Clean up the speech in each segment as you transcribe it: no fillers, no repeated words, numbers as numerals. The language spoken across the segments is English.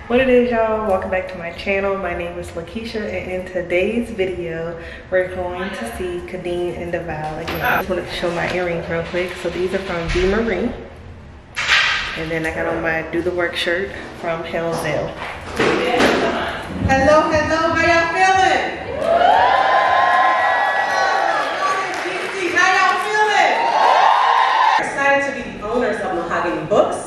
What it is, y'all? Welcome back to my channel. My name is Lakeshia, and in today's video we're going to see Khadeen and Devale again. I just want to show my earrings real quick. So these are from Burnie, and then I got on my Do the Work shirt from ᶫᵒᵛᵉᵧ. Hello, hello, how y'all feeling? How y'all feeling? Excited to be the owners of Mahogany Books.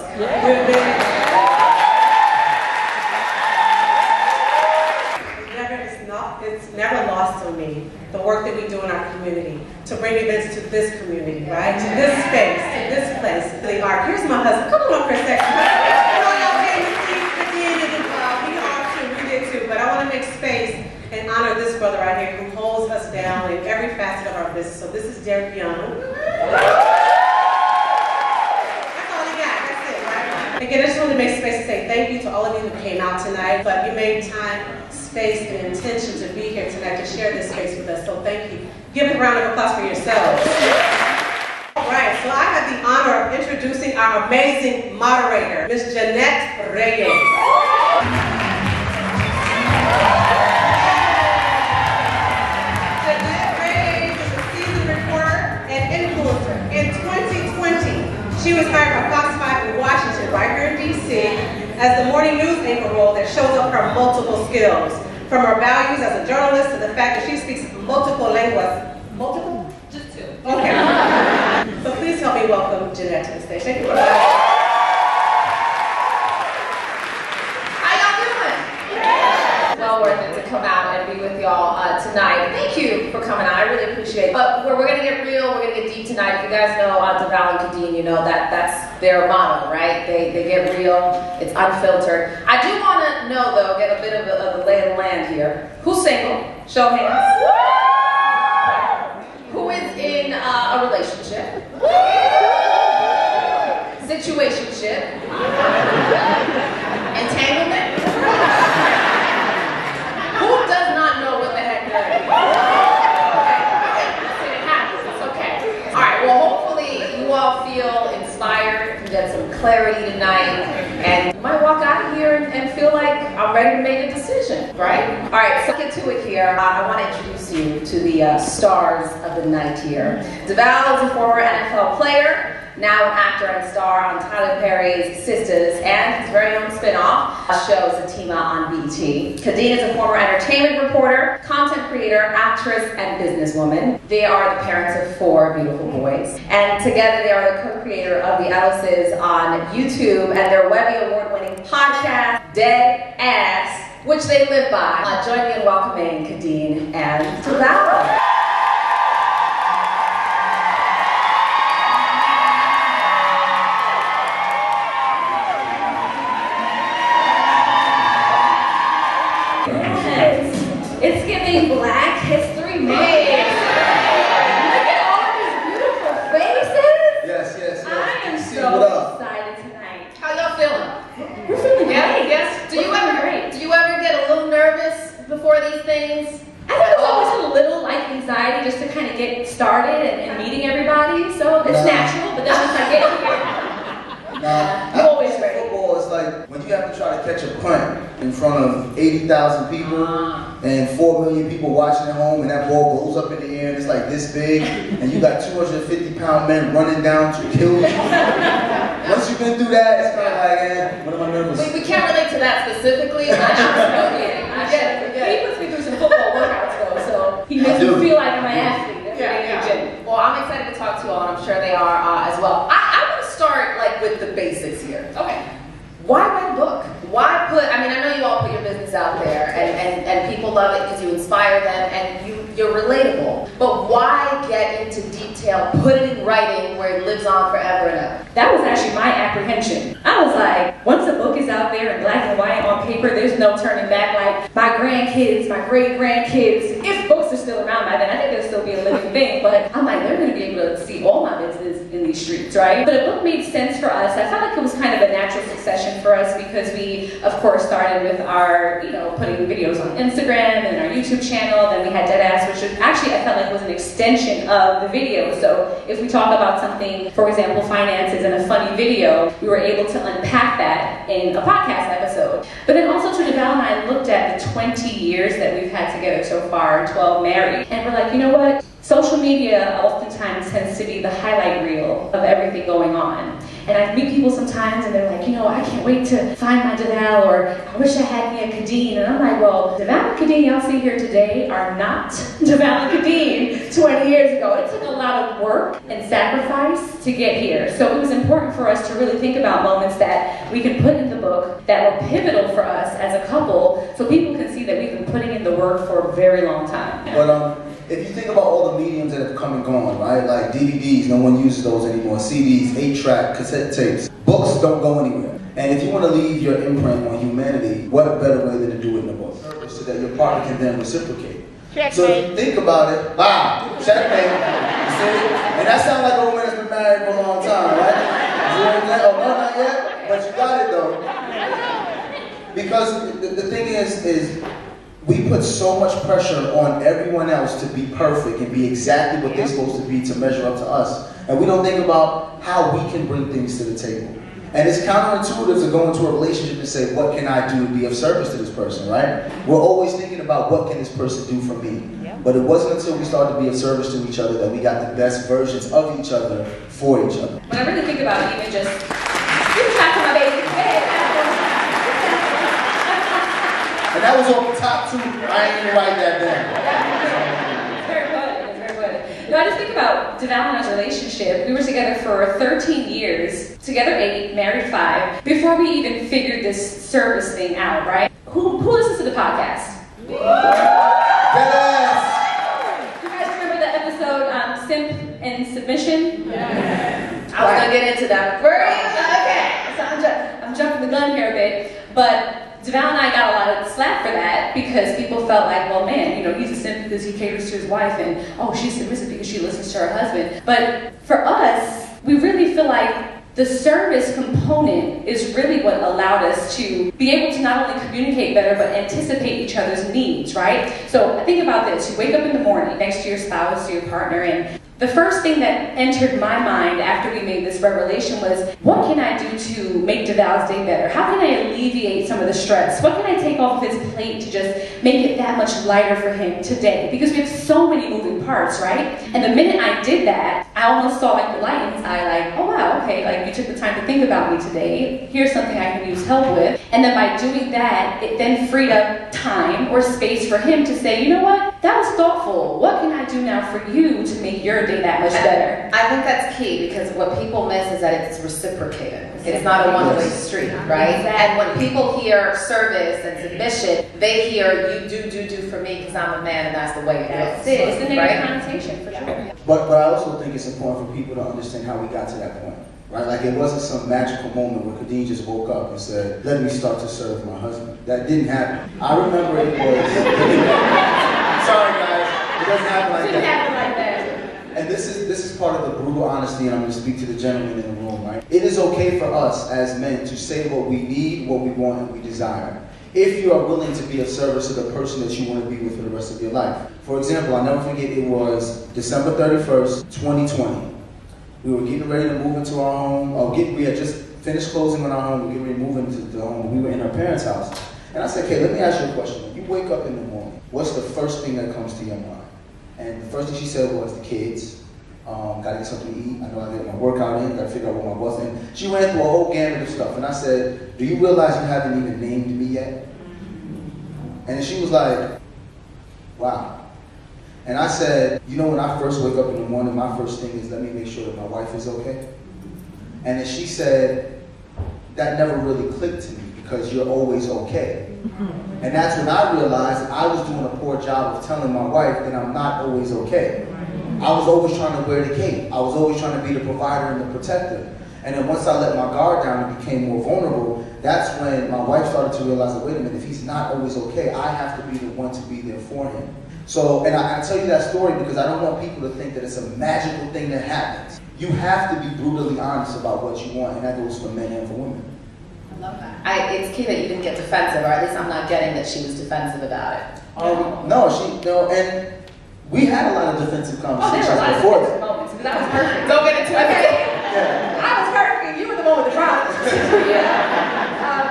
It's never lost on me, the work that we do in our community, to bring events to this community, right? To this space, to this place, to the art. Here's my husband. Come on up for a second. Y'all came to see Khadeen and we are too, we did too, but I want to make space and honor this brother right here who holds us down in every facet of our business. So this is Derek Young. Again, I just want to make space to say thank you to all of you who came out tonight, but you made time, space, and intention to be here tonight to share this space with us, so thank you. Give a round of applause for yourselves. All right, so I have the honor of introducing our amazing moderator, Ms. Jeanette Reyes. Jeanette Reyes is a seasoned reporter and influencer. In 2020, she was hired by Fox 5 in Washington, right here in DC, as the morning news anchor role that shows up her multiple skills. From her values as a journalist to the fact that she speaks multiple languages. Multiple? Just two. Okay. So please help me welcome Jeanette to the stage. Thank you. How y'all doing? Well worth it to come out and be with y'all tonight. Thank you for coming out. I really appreciate it. But we're going to get real, we're going to get deep tonight. If you guys know Devale and Khadeen, you know that's their motto, right? They get real, it's unfiltered. I do want to know, though, get a bit of the lay of the land here. Who's single? Show of hands. Who is in a relationship? Situationship? Entanglement? Who does not know what the heck that is? It happens, it's okay. All right, well, hopefully you all feel inspired, you get some clarity tonight, and you might walk out of here and feel like I'm ready to make a decision, right? All right, so get to it here. I want to introduce you to the stars of the night here. Devale is a former NFL player, now an actor and star on Tyler Perry's Sisters and his very own spin-off show Zatima on BT. Khadeen is a former entertainment reporter, content creator, actress, and businesswoman. They are the parents of 4 beautiful boys, and together they are the co-creator of Devale'S on YouTube and their Webby award-winning podcast, Devale'S, which they live by. Join me in welcoming Khadeen and Devale. It's giving Black History Month. Hey. Look at all these beautiful faces. Yes. I am so excited tonight. How y'all feeling? We're feeling great. Yes. Do you ever get a little nervous before these things? I think it's always a little like anxiety just to kind of get started and meeting everybody. So it's natural, but then once I get here, I'm always ready. Football is like when you have to try to catch a punt in front of 80,000 people and 4 million people watching at home, and that ball goes up in the air and it's like this big, and you got 250-pound men running down to kill you. Once you've been through that, it's kind of like, what am I nervous? We can't relate to that specifically. I get it. He puts me through some football workouts though, so he makes me feel like I'm an athlete. Well, I'm excited to talk to you all, and I'm sure they are as well. I want to start like with the basics here. Okay. Why write a book? Why put, I mean, I know you all put your business out there and people love it because you inspire them and you're relatable. But why get into detail, put it in writing where it lives on forever and ever? That was actually my apprehension. I was like, once a book is out there in black and white on paper, there's no turning back. Like my grandkids, my great-grandkids, if books are still around by then, I think they'll still be a living thing. But I'm like, they're going to be able to see all my business in these streets, right? But a book made sense for us. I felt like it was kind of a natural succession for us because we, of course, started with our, putting videos on Instagram and our YouTube channel. Then we had Devale'S, which actually I felt like was an extension of the video. So if we talk about something, for example, finances in a funny video, we were able to unpack that in a podcast episode. But then the 20 years that we've had together so far, 12 married. And we're like, you know what? Social media oftentimes tends to be the highlight reel of everything going on. And I meet people sometimes and they're like, you know, I can't wait to find my Devale, or I wish I had me a Khadeen. And I'm like, well, Devale and Khadeen y'all see here today are not Devale and Khadeen 20 years ago. It took a lot of work and sacrifice to get here. So it was important for us to really think about moments that we can put in the book that were pivotal for us as a couple, so people can see that we've been putting in the work for a very long time. But if you think about all the mediums that have come and gone, right? Like DVDs, no one uses those anymore. CDs, 8-track, cassette tapes. Books don't go anywhere. And if you want to leave your imprint on humanity, what a better way than to do it in a book? So that your partner can then reciprocate. Checkmate. So if you think about it, wow, checkmate. You see? And that sounds like a woman that's been married for a long time, right? Oh, no, not yet, but you got it though. Because the thing is we put so much pressure on everyone else to be perfect and be exactly what they're supposed to be to measure up to us. And we don't think about how we can bring things to the table. And it's counterintuitive to go into a relationship and say, what can I do to be of service to this person, right? We're always thinking about what can this person do for me. But it wasn't until we started to be of service to each other that we got the best versions of each other for each other. When I really think about it, even just, you talk to my baby, and that was off the top too. I ain't even write that down. It's very good. It's very good. No, I just think about Devale and I's relationship. We were together for 13 years, together 8, married 5, before we even figured this service thing out, right? Who listens to the podcast? Yes. You guys remember the episode Simp and Submission? Yeah. I was gonna get into that. Okay. So I'm jumping the gun here a bit, but Devale and I got a lot of slack for that because people felt like, well, man, you know, he's a simp because he caters to his wife, and oh, she's submissive because she listens to her husband. But for us, we really feel like the service component is really what allowed us to be able to not only communicate better, but anticipate each other's needs, right? So think about this. You wake up in the morning next to your spouse, to your partner, and the first thing that entered my mind after we made this revelation was, what can I do to make Devale's day better? How can I alleviate some of the stress? What can I take off of his plate to just make it that much lighter for him today? Because we have so many moving parts, right? And the minute I did that, I almost saw like the light in his eye, like, oh wow, okay, like you took the time to think about me today. Here's something I can use help with. And then by doing that, it then freed up time or space for him to say, you know what? That was thoughtful. What can I do now for you to make your day that much better? I think that's key, because what people miss is that it's reciprocated. It's not a one-way street, right? And when people hear service and submission, they hear you do for me because I'm a man and that's the way it is. It's the negative connotation for sure. But I also think it's important for people to understand how we got to that point. Right? Like it wasn't some magical moment where Khadeen just woke up and said, let me start to serve my husband. That didn't happen. I remember it was... Sorry guys, it doesn't happen like that. And this is part of the brutal honesty, and I'm going to speak to the gentleman in the room, right? It is okay for us as men to say what we need, what we want, and we desire, if you are willing to be of service to the person that you want to be with for the rest of your life. For example, I'll never forget, it was December 31st, 2020. We were getting ready to move into our home. We had just finished closing on our home. We were getting ready to move into the home. We were in our parents' house. And I said, okay, let me ask you a question. When you wake up in the morning, what's the first thing that comes to your mind? And the first thing she said was the kids. Gotta get something to eat. I know I got my workout in. Gotta figure out what my boss is. And she ran through a whole gamut of stuff. And I said, do you realize you haven't even named me yet? And she was like, wow. And I said, you know, when I first wake up in the morning, my first thing is let me make sure that my wife is okay. And then she said, that never really clicked to me because you're always okay. And that's when I realized I was doing a poor job of telling my wife that I'm not always okay. I was always trying to wear the cape. I was always trying to be the provider and the protector. And then once I let my guard down and became more vulnerable, that's when my wife started to realize that, wait a minute, if he's not always okay, I have to be the one to be there for him. So, and I tell you that story because I don't want people to think that it's a magical thing that happens. You have to be brutally honest about what you want, and that goes for men and for women. I love that. It's key that you didn't get defensive, or at least I'm not getting that she was defensive about it. No, and we had a lot of defensive conversations before that. Moments, because I was perfect. Don't get into it. I was perfect. You were the one with the problems.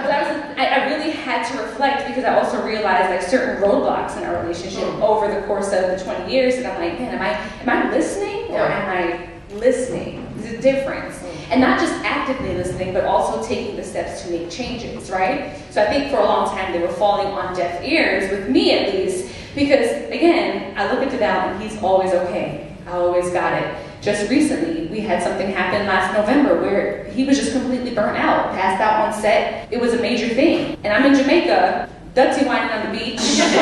But I really had had to reflect because I also realized like certain roadblocks in our relationship over the course of the 20 years. And I'm like, man, am I listening or am I listening? There's a difference. And not just actively listening, but also taking the steps to make changes, right? So I think for a long time they were falling on deaf ears, with me at least, because again, I look at Devale and he's always okay. I always got it. Just recently, we had something happen last November where he was just completely burnt out, passed out on set. It was a major thing. And I'm in Jamaica, Dutty whining on the beach, drinking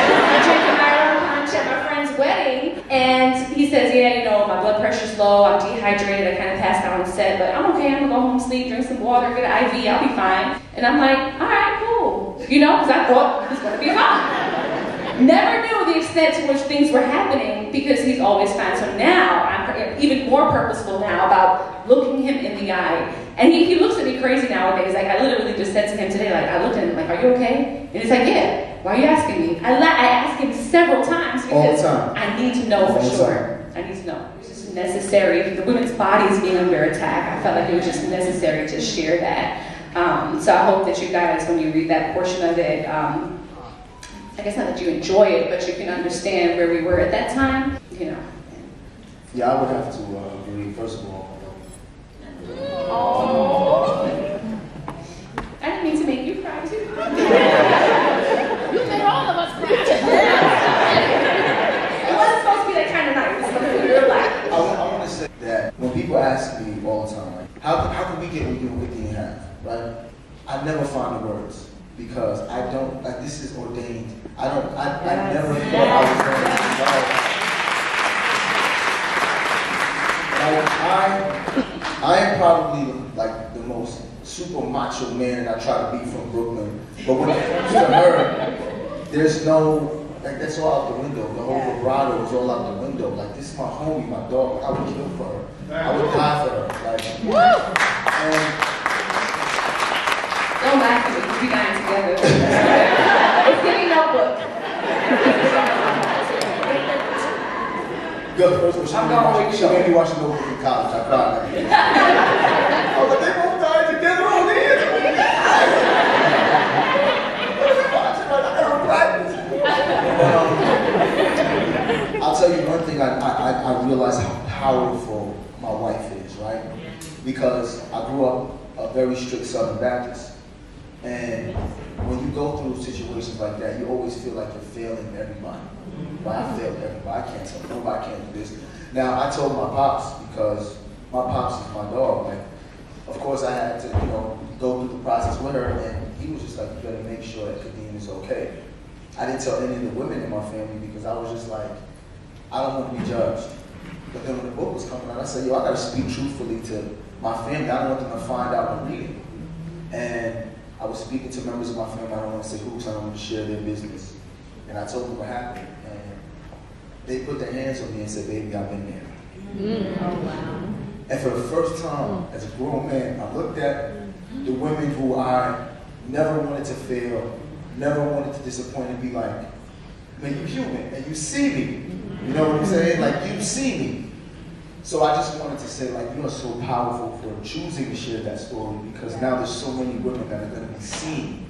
my own punch at my friend's wedding. And he says, yeah, you know, my blood pressure's low, I'm dehydrated, I kind of passed out on set, but I'm okay, I'm gonna go home, sleep, drink some water, get an IV, I'll be fine. And I'm like, all right, cool. You know, because I thought he was gonna be fine. Never knew the extent to which things were happening because he's always fine. So now I'm even more purposeful now about looking him in the eye. And he looks at me crazy nowadays. Like I literally just said to him today, like I looked at him like, are you okay? And he's like, yeah. Why are you asking me? I asked him several times because I need to know for sure. I need to know. It's just necessary. The women's bodies being under attack, I felt like it was just necessary to share that. So I hope that you guys, when you read that portion of it, I guess not that you enjoy it, but you can understand where we were at that time, you know. Yeah, I would have to agree, first of all. I didn't mean to make you cry too. You made all of us cry. It wasn't supposed to be that kind of night. It was supposed to be real life. I want to say that when people ask me all the time, like, how can we get what you and Khadeen have, right? I never find the words. Because I don't, like, this is ordained. I never thought I was going to be like, I am probably like the most super macho man that I try to be from Brooklyn. But when it comes to her, there's no, like, that's all out the window. The whole vibrato is all out the window. Like, this is my homie, my dog. Like, I would kill for her. I would die for her. Like, Don't laugh at me, we'll be dying together. It's giving Notebook. Good, first of all, she made me watch the Notebook in college. I cried. I was like, they both died together on the end. What are we watching? I never practiced. I'll tell you one thing, I realized how powerful my wife is, right? Because I grew up a very strict Southern Baptist. And when you go through situations like that, you always feel like you're failing everybody. Right? I failed everybody. I can't tell nobody, I can't do this. Now, I told my pops, because my pops is my dog. Like, of course, I had to, you know, go through the process with her, and he was just like, you better make sure that Khadeen is okay. I didn't tell any of the women in my family because I was just like, I don't want to be judged. But then when the book was coming out, I said, yo, I got to speak truthfully to my family. I don't want them to find out and read it. And I was speaking to members of my family, I don't want to say who, so I don't want to share their business. And I told them what happened. And they put their hands on me and said, baby, I've been there. Oh, wow. And for the first time, as a grown man, I looked at the women who I never wanted to fail, never wanted to disappoint, and be like, man, you're human, and you see me. You know what I'm saying? Like, you see me. So I just wanted to say, like, you are so powerful for choosing to share that story, because now there's so many women that are going to be seen.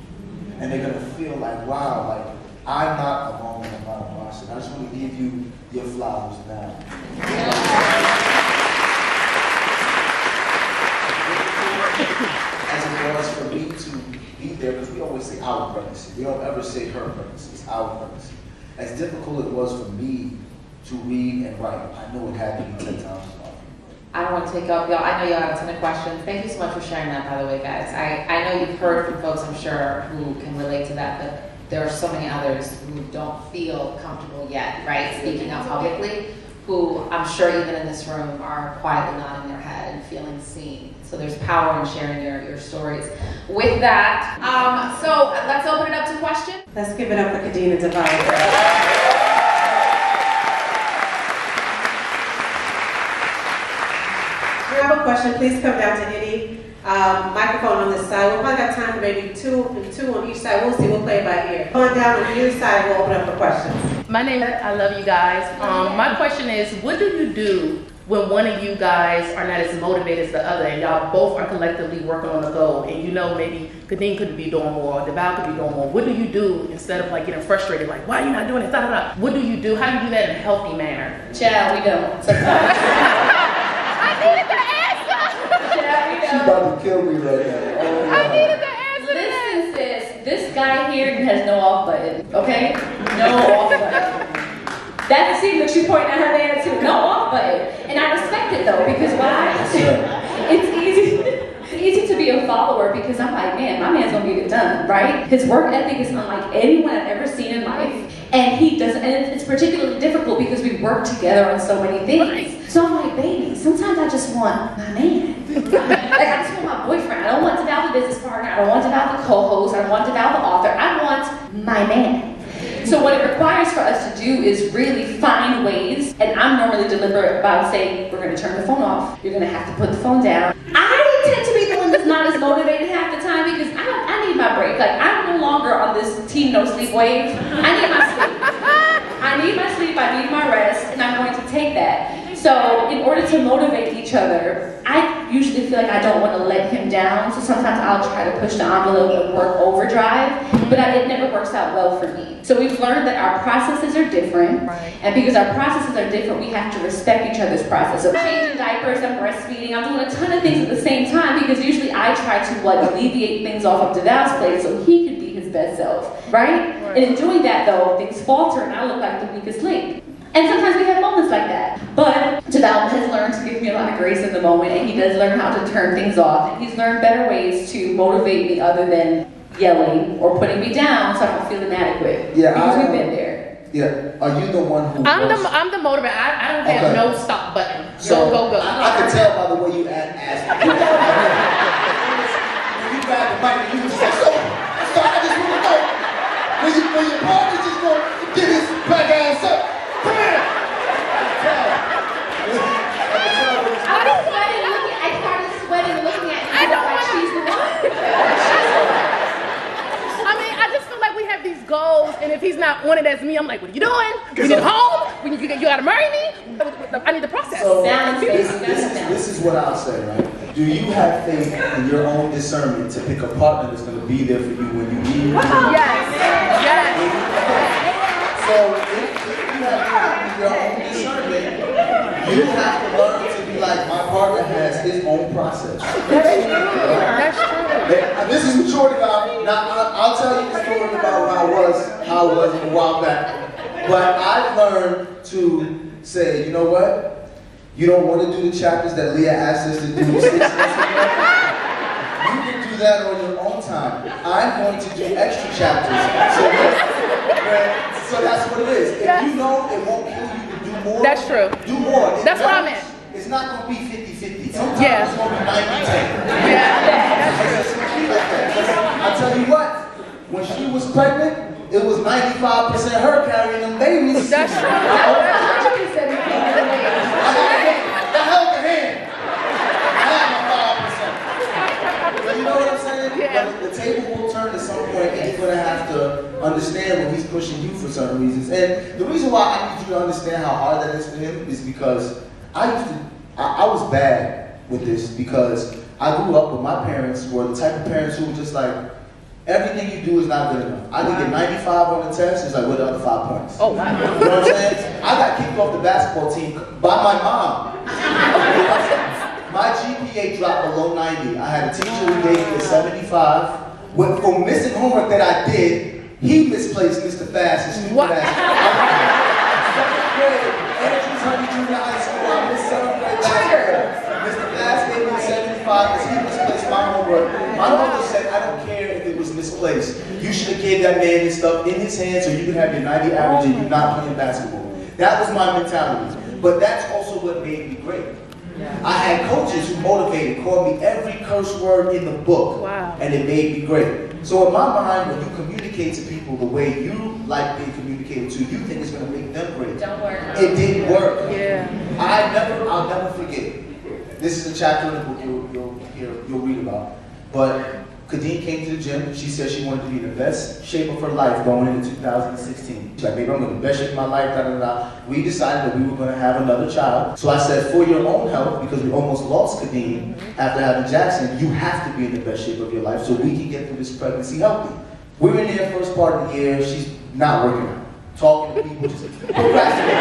And they're going to feel like, wow, like, I'm not alone in the process. I just want to give you your flowers now. As it was for me to be there, because we always say our pregnancy. We don't ever say her pregnancy. It's our pregnancy. As difficult it was for me to read and write, I know it had to be 10 times harder. I don't want to take up y'all. I know y'all have a ton of questions. Thank you so much for sharing that, by the way, guys. I know you've heard from folks, I'm sure, who can relate to that, but there are so many others who don't feel comfortable yet, right, speaking out publicly, who I'm sure even in this room are quietly nodding their head and feeling seen. So there's power in sharing your stories. With that, so let's open it up to questions. Let's give it up for Khadeen and Devale. If you have a question, please come down to any microphone on this side. We'll probably got time for maybe two on each side. We'll see. We'll play it by ear. Come on down on either side. We'll open up for questions. My name is, I love you guys. My question is, what do you do when one of you guys are not as motivated as the other, and y'all both are collectively working on a goal, and you know maybe Khadeen could be doing more, Devale could be doing more, what do you do instead of like getting frustrated, like, why are you not doing it, da, da, da. What do you do? How do you do that in a healthy manner? Child, we don't. I needed the answer. Child, we She's don't. about to kill me right now. Oh, I needed the answer. Listen, sis, this guy here has no off button, okay? No off button. That's the that she pointed at her man too. No off button. And I respect it though, because why? It's easy to be a follower because I'm like, man, my man's gonna get it done, right? His work ethic is unlike anyone I've ever seen in life. And he doesn't, and it's particularly difficult because we work together on so many things. So I'm like, baby, sometimes I just want my man. Like I just want my boyfriend. I don't want Devale the business partner. I don't want Devale the co-host. I don't want Devale the author. I want my man. So what it requires for us to do is really find ways, and I'm normally deliberate about saying, we're gonna turn the phone off, you're gonna have to put the phone down. I tend to be the one that's not as motivated half the time because I need my break. Like I'm no longer on this team no sleep wave. I need my sleep. I need my sleep, I need my rest, and I'm going to take that. So in order to motivate each other, I usually feel like I don't want to let him down, so sometimes I'll try to push the envelope and work overdrive, but it never works out well for me. So we've learned that our processes are different, and because our processes are different, we have to respect each other's process. So I'm changing diapers, I'm breastfeeding, I'm doing a ton of things at the same time because usually I try to alleviate things off of Devale's plate so he could be his best self, right? And in doing that though, things falter and I look like the weakest link. And sometimes we have moments like that. But Devale has learned to give me a lot of grace in the moment, and he does learn how to turn things off. And he's learned better ways to motivate me other than yelling or putting me down so I don't feel inadequate. Yeah, because we've been there. Yeah, are you the one who? I'm the motivator. I don't have no stop button. So go. I can tell by the way you ask. When you grab the mic and you just say, so I just want to know when your partner just go get his black ass up. Come here. I started sweating looking at you. I don't want she's the one. I mean, I just feel like we have these goals, and if he's not wanted as me, I'm like, what are you doing? We need home? You gotta marry me? I need the process. So this is what I'll say, right? Do you have faith in your own discernment to pick a partner that's going to be there for you when you need her? Yes. So if you have faith in your own discernment, you have to learn to be like, my partner has his own process. That's true. This is maturity. Now I'll tell you the story about how I was a while back. But I've learned to say, you know what? You don't want to do the chapters that Leah asked us to do 6 months ago. You can do that on your own time. I'm going to do extra chapters. So that's what it is. If you know it won't kill you to do more, that's true. Do more. That's what I meant. It's not going to be 50-50. Sometimes it's going to be 90-10. I'll tell you what, when she was pregnant, it was 95% her carrying them babies. That's true. I held the hand. I had my 5%. You know what I'm saying? Yeah. But the table will turn at some point, and you're going to have to understand when he's pushing you for certain reasons. And the reason why I need you to understand how hard that is for him is because I was bad with this because I grew up with my parents who were the type of parents who were just like, everything you do is not good enough. I can get 95 on the test, it's like, what are the other 5 points? Oh, wow. You know what I'm saying? I got kicked off the basketball team by my mom. My GPA dropped below 90. I had a teacher who gave me a 75. For missing homework that I did, he misplaced Mr. Fast and stupid ass. 7th grade, Andrews Honey Junior High School, I missed 7th grade last year. Mr. Fast gave me a 75 because he misplaced my homework. My mother said, I don't care if it was misplaced. You should have gave that man his stuff in his hand so you could have your 90 average and you not playing basketball. That was my mentality. But that's also what made me great. I had coaches who motivated, called me every curse word in the book, and it made me great. So in my mind, when you communicate to people the way you like being communicated to, you think it's going to make them great. Don't work. It didn't work. Yeah. I'll never forget. This is a chapter in the book you'll read about. But Khadeen came to the gym. She said she wanted to be in the best shape of her life going into 2016. She's like, baby, I'm in the best shape of my life, da da da. We decided that we were going to have another child. So I said, for your own health, because we almost lost Khadeen after having Jackson, you have to be in the best shape of your life so we can get through this pregnancy healthy. We're in there first part of the year. She's not working out. Talking to people, just procrastinating.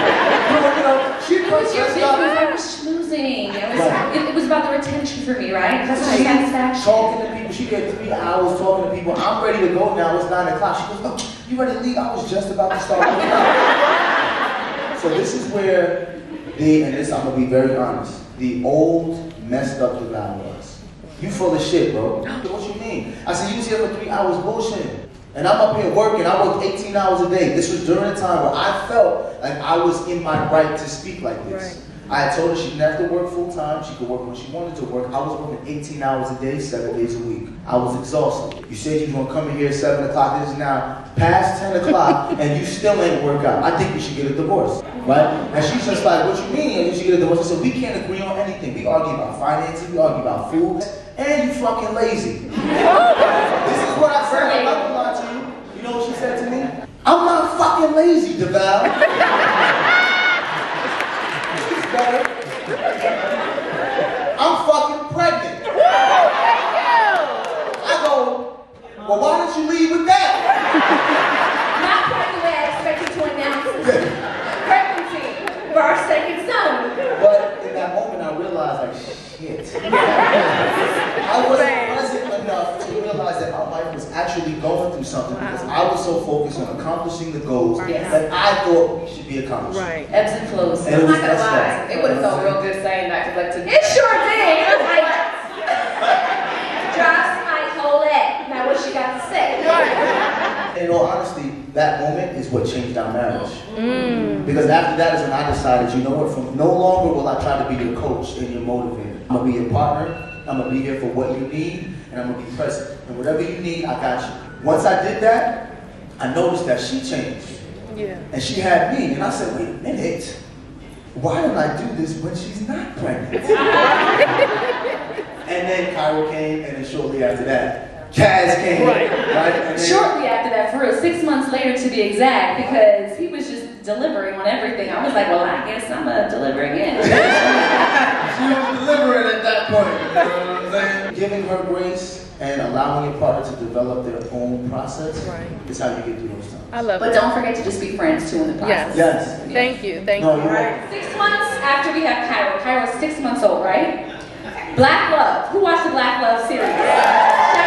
She was your business. I was schmoozing. It was about the retention for me, right? That's my satisfaction. Talking to people. She get 3 hours talking to people. I'm ready to go now. It's 9 o'clock. She goes, oh, you ready to leave? I was just about to start working out. So this is where and this I'm gonna be very honest, the old messed up Devale was. You full of shit, bro. What you mean? I said, you was here for 3 hours bullshitting. And I'm up here working, I work 18 hours a day. This was during a time where I felt like I was in my right to speak like this. Right. I had told her she didn't have to work full time, she could work when she wanted to work. I was working 18 hours a day, 7 days a week. I was exhausted. You said you were gonna come in here at 7 o'clock, this is now past 10 o'clock, and you still ain't work out. I think we should get a divorce, right? And she's just like, what you mean you should get a divorce? I said, we can't agree on anything. We argue about finances, we argue about food, and you fucking lazy. This is what I said, I'm not gonna lie to you. You know what she said to me? I'm not fucking lazy, Devale. She's better. I'm fucking pregnant. I go, well, why didn't you leave with that? Not quite the way I expected to announce pregnancy for our second son. But in that moment, I realized, like, shit. I wasn't present enough to realize that my wife was actually going through something because I was so focused on accomplishing the goals that I thought we should be accomplishing. Right. Ebbs and flows. And I'm not gonna lie, it would have felt real good saying that. Like, It sure did. Drops my whole leg. Now what she got to say? In all honesty, that moment is what changed our marriage. Because after that is when I decided, you know what, from no longer will I try to be your coach and your motivator. I'm gonna be your partner, I'm gonna be here for what you need, and I'm gonna be present. And whatever you need, I got you. Once I did that, I noticed that she changed. Yeah. And she had me, and I said, wait a minute, why don't I do this when she's not pregnant? And then Cairo came, and then shortly after that, Kaz came. Right? And then, Shortly after that, for real, 6 months later to be exact, because he was just delivering on everything. I was like, well, I guess I'm gonna deliver again. She was delivering at that point, you know what I'm saying? Giving her grace and allowing your partner to develop their own process is how you get through those times. I love But it. don't forget to just be friends too in the process. Yes. Thank you. Thank No, you. you're right. 6 months after we have Cairo. Cairo's 6 months old, right? Black Love. Who watched the Black Love series? Shout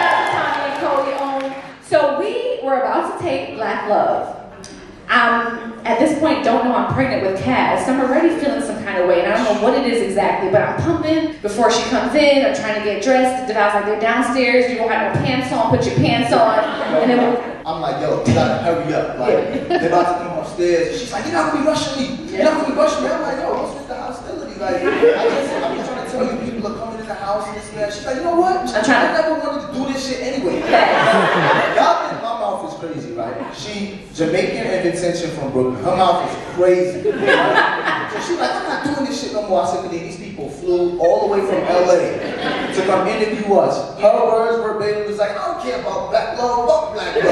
out to Tommy and Cody. So we were about to take Black Love. At this point, don't know I'm pregnant with Kaz, so I'm already feeling some kind of way, and I don't know what it is exactly, but I'm pumping. Before she comes in, I'm trying to get dressed. Devale's like, they're downstairs, you don't have no pants on, put your pants on. And then I'm like, yo, you gotta hurry up. Like, they're about to come upstairs. She's like, you're not gonna be rushing me. You're not gonna be rushing me. I'm like, yo, what's with the hostility? Like, I'm just trying to tell you, people are coming in the house and this and that. She's like, you know what? I never wanted to do this shit anyway. Y'all think my mouth is crazy, right? She Jamaican and intention from Brooklyn. Her mouth is crazy. Right? So she's like, I'm not doing this shit no more. I said, these people flew all the way from LA to come interview us. Her words verbatim was like, I don't care about black love, fuck black love.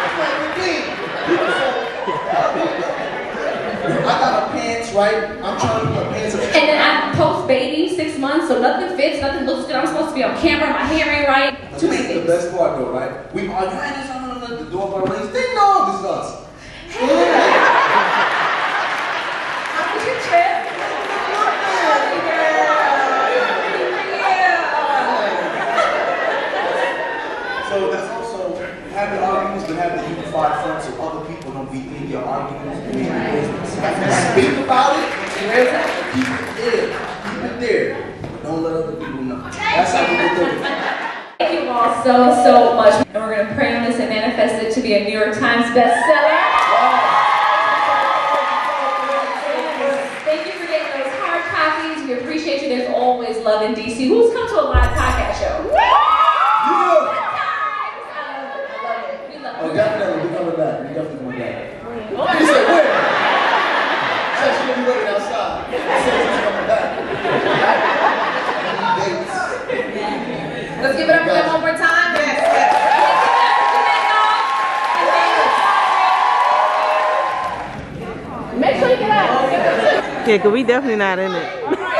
I'm like, I got her pants, right? I'm trying to put my pants up. And then I'm post-baby, 6 months, so nothing fits, nothing looks good. I'm supposed to be on camera, my hair ain't right. Too many things. The best part though, right? We argue, the doorbell rings, ding dong, this is us. How was your trip? So that's also having arguments, but having a unified front so other people don't be in your arguments and in your business. Speak about it, and keep it there. Keep it there. But don't let other people know. That's how we do it. Thank you all so much. And we're going to pray on this and manifest it to be a New York Times bestseller. Thank you for getting those hard copies. We appreciate you. There's always love in DC. Who's come to a live podcast show? Oh, definitely, we're coming back. We're definitely coming back. He said, where? He said she didn't wait outside. He said she's coming back. Let's give it up for them one more time. Yes. Make sure you get out. Yeah, cause we definitely not in it.